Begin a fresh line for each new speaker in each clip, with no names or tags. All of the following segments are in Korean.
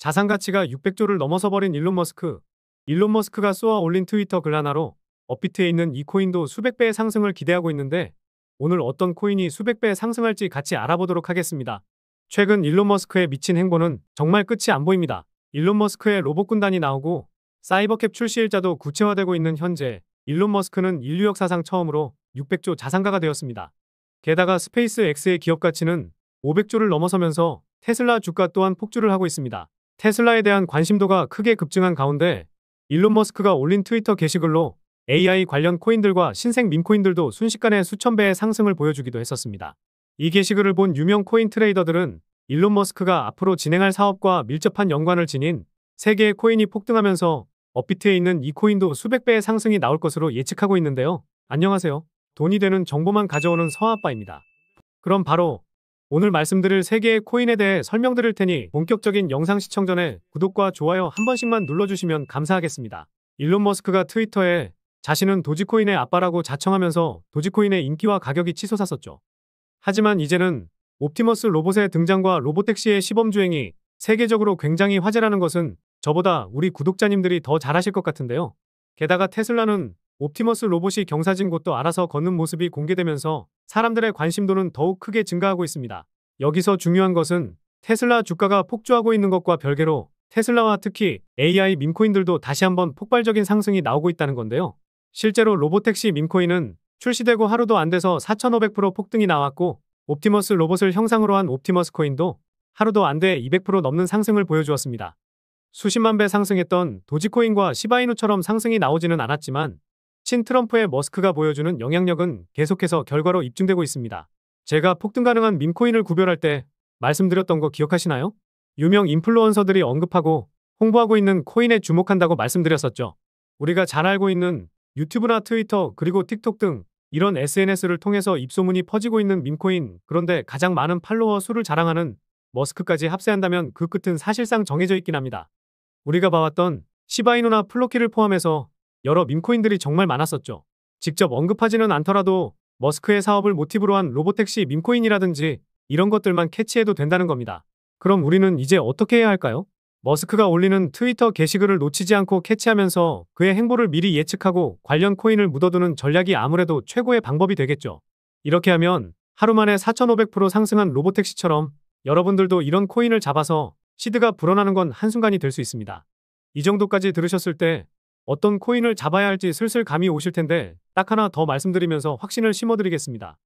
자산 가치가 600조를 넘어서 버린 일론 머스크. 일론 머스크가 쏘아 올린 트위터 글 하나로 업비트에 있는 이 코인도 수백 배의 상승을 기대하고 있는데 오늘 어떤 코인이 수백 배 상승할지 같이 알아보도록 하겠습니다. 최근 일론 머스크의 미친 행보는 정말 끝이 안 보입니다. 일론 머스크의 로봇 군단이 나오고 사이버캡 출시 일자도 구체화되고 있는 현재 일론 머스크는 인류 역사상 처음으로 600조 자산가가 되었습니다. 게다가 스페이스 X의 기업 가치는 500조를 넘어서면서 테슬라 주가 또한 폭주를 하고 있습니다. 테슬라에 대한 관심도가 크게 급증한 가운데 일론 머스크가 올린 트위터 게시글로 AI 관련 코인들과 신생 밈코인들도 순식간에 수천 배의 상승을 보여주기도 했었습니다. 이 게시글을 본 유명 코인 트레이더들은 일론 머스크가 앞으로 진행할 사업과 밀접한 연관을 지닌 세계의 코인이 폭등하면서 업비트에 있는 이 코인도 수백 배의 상승이 나올 것으로 예측하고 있는데요. 안녕하세요. 돈이 되는 정보만 가져오는 서아빠입니다. 그럼 바로 오늘 말씀드릴 3개의 코인에 대해 설명드릴 테니 본격적인 영상 시청 전에 구독과 좋아요 한 번씩만 눌러주시면 감사하겠습니다. 일론 머스크가 트위터에 자신은 도지코인의 아빠라고 자청하면서 도지코인의 인기와 가격이 치솟았었죠. 하지만 이제는 옵티머스 로봇의 등장과 로보택시의 시범주행이 세계적으로 굉장히 화제라는 것은 저보다 우리 구독자님들이 더 잘 아실 것 같은데요. 게다가 테슬라는 옵티머스 로봇이 경사진 곳도 알아서 걷는 모습이 공개되면서 사람들의 관심도는 더욱 크게 증가하고 있습니다. 여기서 중요한 것은 테슬라 주가가 폭주하고 있는 것과 별개로 테슬라와 특히 AI 밈코인들도 다시 한번 폭발적인 상승이 나오고 있다는 건데요. 실제로 로보택시 밈코인은 출시되고 하루도 안 돼서 4,500% 폭등이 나왔고 옵티머스 로봇을 형상으로 한 옵티머스 코인도 하루도 안 돼 200% 넘는 상승을 보여주었습니다. 수십만 배 상승했던 도지코인과 시바이누처럼 상승이 나오지는 않았지만 친 트럼프의 머스크가 보여주는 영향력은 계속해서 결과로 입증되고 있습니다. 제가 폭등 가능한 밈코인을 구별할 때 말씀드렸던 거 기억하시나요? 유명 인플루언서들이 언급하고 홍보하고 있는 코인에 주목한다고 말씀드렸었죠. 우리가 잘 알고 있는 유튜브나 트위터 그리고 틱톡 등 이런 SNS를 통해서 입소문이 퍼지고 있는 밈코인, 그런데 가장 많은 팔로워 수를 자랑하는 머스크까지 합세한다면 그 끝은 사실상 정해져 있긴 합니다. 우리가 봐왔던 시바이누나 플로키를 포함해서 여러 밈코인들이 정말 많았었죠. 직접 언급하지는 않더라도 머스크의 사업을 모티브로 한 로보택시 밈코인이라든지 이런 것들만 캐치해도 된다는 겁니다. 그럼 우리는 이제 어떻게 해야 할까요? 머스크가 올리는 트위터 게시글을 놓치지 않고 캐치하면서 그의 행보를 미리 예측하고 관련 코인을 묻어두는 전략이 아무래도 최고의 방법이 되겠죠. 이렇게 하면 하루 만에 4,500% 상승한 로보택시처럼 여러분들도 이런 코인을 잡아서 시드가 불어나는 건 한순간이 될 수 있습니다. 이 정도까지 들으셨을 때 어떤 코인을 잡아야 할지 슬슬 감이 오실 텐데 딱 하나 더 말씀드리면서 확신을 심어드리겠습니다.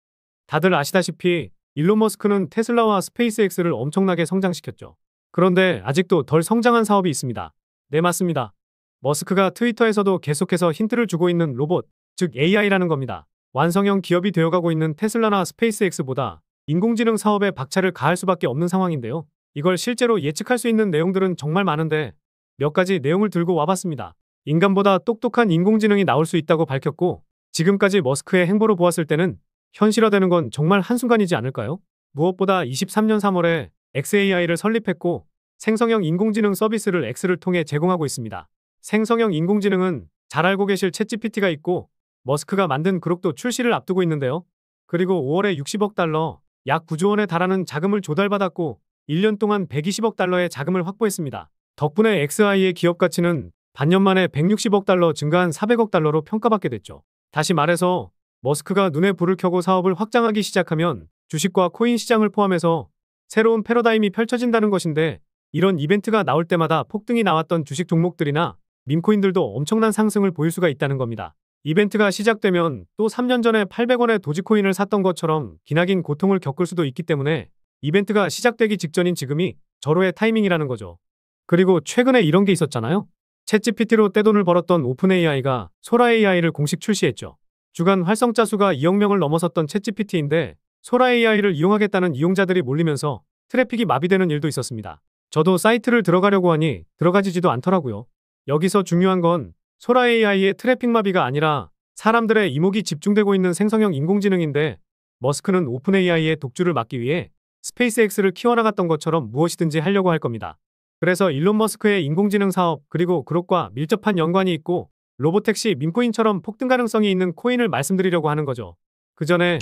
다들 아시다시피 일론 머스크는 테슬라와 스페이스X를 엄청나게 성장시켰죠. 그런데 아직도 덜 성장한 사업이 있습니다. 네, 맞습니다. 머스크가 트위터에서도 계속해서 힌트를 주고 있는 로봇, 즉 AI라는 겁니다. 완성형 기업이 되어가고 있는 테슬라나 스페이스X보다 인공지능 사업에 박차를 가할 수밖에 없는 상황인데요. 이걸 실제로 예측할 수 있는 내용들은 정말 많은데 몇 가지 내용을 들고 와봤습니다. 인간보다 똑똑한 인공지능이 나올 수 있다고 밝혔고 지금까지 머스크의 행보로 보았을 때는 현실화되는 건 정말 한순간이지 않을까요? 무엇보다 23년 3월에 xAI를 설립했고 생성형 인공지능 서비스를 X를 통해 제공하고 있습니다. 생성형 인공지능은 잘 알고 계실 챗GPT가 있고 머스크가 만든 그록도 출시를 앞두고 있는데요. 그리고 5월에 60억 달러, 약 9조 원에 달하는 자금을 조달받았고 1년 동안 120억 달러의 자금을 확보했습니다. 덕분에 xAI의 기업 가치는 반년 만에 160억 달러 증가한 400억 달러로 평가받게 됐죠. 다시 말해서 머스크가 눈에 불을 켜고 사업을 확장하기 시작하면 주식과 코인 시장을 포함해서 새로운 패러다임이 펼쳐진다는 것인데 이런 이벤트가 나올 때마다 폭등이 나왔던 주식 종목들이나 밈코인들도 엄청난 상승을 보일 수가 있다는 겁니다. 이벤트가 시작되면 또 3년 전에 800원에 도지코인을 샀던 것처럼 기나긴 고통을 겪을 수도 있기 때문에 이벤트가 시작되기 직전인 지금이 절호의 타이밍이라는 거죠. 그리고 최근에 이런 게 있었잖아요. 챗GPT로 떼돈을 벌었던 오픈AI가 소라AI를 공식 출시했죠. 주간 활성자 수가 2억 명을 넘어섰던 챗GPT인데 소라AI를 이용하겠다는 이용자들이 몰리면서 트래픽이 마비되는 일도 있었습니다. 저도 사이트를 들어가려고 하니 들어가지지도 않더라고요. 여기서 중요한 건 소라AI의 트래픽 마비가 아니라 사람들의 이목이 집중되고 있는 생성형 인공지능인데 머스크는 오픈AI의 독주를 막기 위해 스페이스X를 키워나갔던 것처럼 무엇이든지 하려고 할 겁니다. 그래서 일론 머스크의 인공지능 사업 그리고 그룹과 밀접한 연관이 있고 로보택시 밈코인처럼 폭등 가능성이 있는 코인을 말씀드리려고 하는 거죠. 그 전에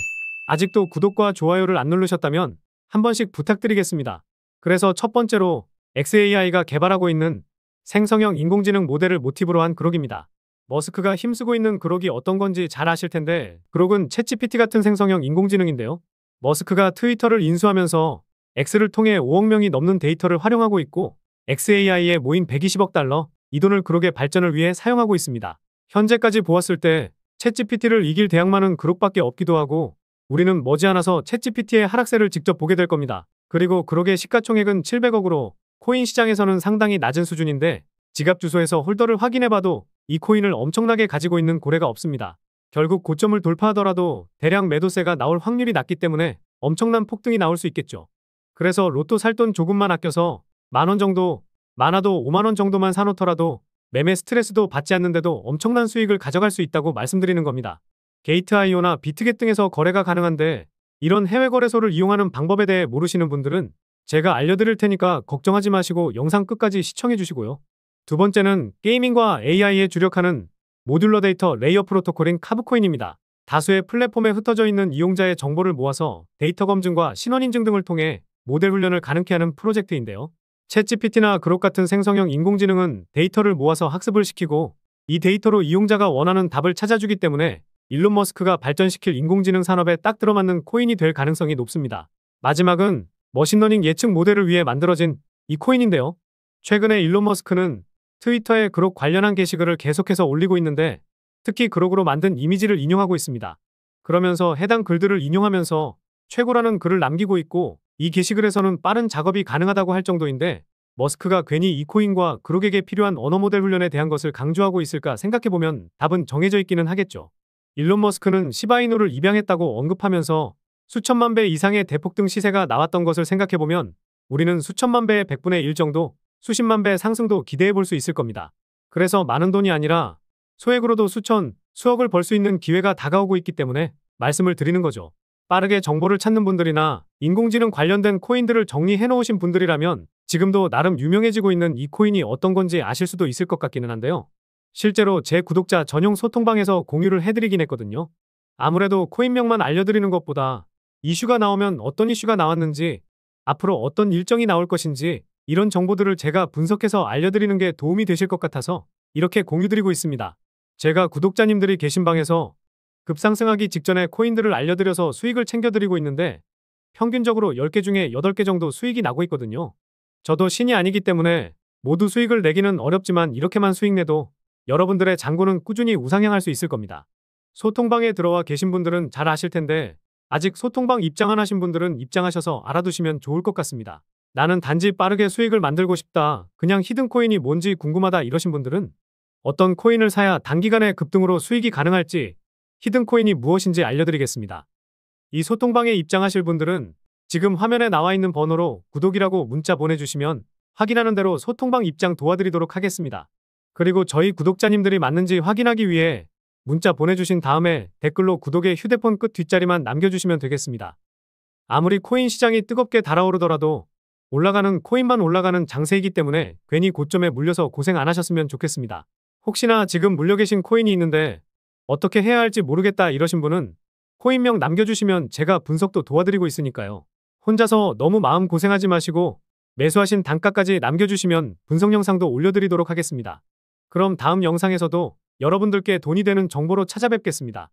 아직도 구독과 좋아요를 안 누르셨다면 한 번씩 부탁드리겠습니다. 그래서 첫 번째로 xAI가 개발하고 있는 생성형 인공지능 모델을 모티브로 한 그록입니다. 머스크가 힘쓰고 있는 그록이 어떤 건지 잘 아실 텐데 그록은 챗GPT 같은 생성형 인공지능인데요. 머스크가 트위터를 인수하면서 X를 통해 5억 명이 넘는 데이터를 활용하고 있고 xAI에 모인 120억 달러, 이 돈을 그록의 발전을 위해 사용하고 있습니다. 현재까지 보았을 때 챗GPT를 이길 대학만은 그록밖에 없기도 하고 우리는 머지않아서 챗GPT의 하락세를 직접 보게 될 겁니다. 그리고 그록의 시가총액은 700억으로 코인 시장에서는 상당히 낮은 수준인데 지갑 주소에서 홀더를 확인해봐도 이 코인을 엄청나게 가지고 있는 고래가 없습니다. 결국 고점을 돌파하더라도 대량 매도세가 나올 확률이 낮기 때문에 엄청난 폭등이 나올 수 있겠죠. 그래서 로또 살 돈 조금만 아껴서 10,000원 정도, 많아도 50,000원 정도만 사놓더라도 매매 스트레스도 받지 않는데도 엄청난 수익을 가져갈 수 있다고 말씀드리는 겁니다. 게이트IO나 비트겟 등에서 거래가 가능한데 이런 해외 거래소를 이용하는 방법에 대해 모르시는 분들은 제가 알려드릴 테니까 걱정하지 마시고 영상 끝까지 시청해 주시고요. 두 번째는 게이밍과 AI에 주력하는 모듈러 데이터 레이어 프로토콜인 카브코인입니다. 다수의 플랫폼에 흩어져 있는 이용자의 정보를 모아서 데이터 검증과 신원 인증 등을 통해 모델 훈련을 가능케 하는 프로젝트인데요. 챗GPT나 그록 같은 생성형 인공지능은 데이터를 모아서 학습을 시키고 이 데이터로 이용자가 원하는 답을 찾아주기 때문에 일론 머스크가 발전시킬 인공지능 산업에 딱 들어맞는 코인이 될 가능성이 높습니다. 마지막은 머신러닝 예측 모델을 위해 만들어진 이 코인인데요. 최근에 일론 머스크는 트위터에 그록 관련한 게시글을 계속해서 올리고 있는데 특히 그록으로 만든 이미지를 인용하고 있습니다. 그러면서 해당 글들을 인용하면서 최고라는 글을 남기고 있고 이 게시글에서는 빠른 작업이 가능하다고 할 정도인데 머스크가 괜히 이 코인과 그록에게 필요한 언어 모델 훈련에 대한 것을 강조하고 있을까 생각해보면 답은 정해져 있기는 하겠죠. 일론 머스크는 시바이누를 입양했다고 언급하면서 수천만 배 이상의 대폭등 시세가 나왔던 것을 생각해보면 우리는 수천만 배의 100분의 1 정도, 수십만 배 상승도 기대해볼 수 있을 겁니다. 그래서 많은 돈이 아니라 소액으로도 수천, 수억을 벌 수 있는 기회가 다가오고 있기 때문에 말씀을 드리는 거죠. 빠르게 정보를 찾는 분들이나 인공지능 관련된 코인들을 정리해 놓으신 분들이라면 지금도 나름 유명해지고 있는 이 코인이 어떤 건지 아실 수도 있을 것 같기는 한데요. 실제로 제 구독자 전용 소통방에서 공유를 해드리긴 했거든요. 아무래도 코인명만 알려드리는 것보다 이슈가 나오면 어떤 이슈가 나왔는지, 앞으로 어떤 일정이 나올 것인지 이런 정보들을 제가 분석해서 알려드리는 게 도움이 되실 것 같아서 이렇게 공유드리고 있습니다. 제가 구독자님들이 계신 방에서 급상승하기 직전에 코인들을 알려드려서 수익을 챙겨드리고 있는데 평균적으로 10개 중에 8개 정도 수익이 나고 있거든요. 저도 신이 아니기 때문에 모두 수익을 내기는 어렵지만 이렇게만 수익 내도 여러분들의 잔고는 꾸준히 우상향할 수 있을 겁니다. 소통방에 들어와 계신 분들은 잘 아실 텐데 아직 소통방 입장 안 하신 분들은 입장하셔서 알아두시면 좋을 것 같습니다. 나는 단지 빠르게 수익을 만들고 싶다, 그냥 히든코인이 뭔지 궁금하다 이러신 분들은 어떤 코인을 사야 단기간에 급등으로 수익이 가능할지, 히든코인이 무엇인지 알려드리겠습니다. 이 소통방에 입장하실 분들은 지금 화면에 나와 있는 번호로 구독이라고 문자 보내주시면 확인하는 대로 소통방 입장 도와드리도록 하겠습니다. 그리고 저희 구독자님들이 맞는지 확인하기 위해 문자 보내주신 다음에 댓글로 구독의 휴대폰 끝 뒷자리만 남겨주시면 되겠습니다. 아무리 코인 시장이 뜨겁게 달아오르더라도 올라가는 코인만 올라가는 장세이기 때문에 괜히 고점에 물려서 고생 안 하셨으면 좋겠습니다. 혹시나 지금 물려 계신 코인이 있는데 어떻게 해야 할지 모르겠다 이러신 분은 코인명 남겨주시면 제가 분석도 도와드리고 있으니까요. 혼자서 너무 마음 고생하지 마시고 매수하신 단가까지 남겨주시면 분석 영상도 올려드리도록 하겠습니다. 그럼 다음 영상에서도 여러분들께 돈이 되는 정보로 찾아뵙겠습니다.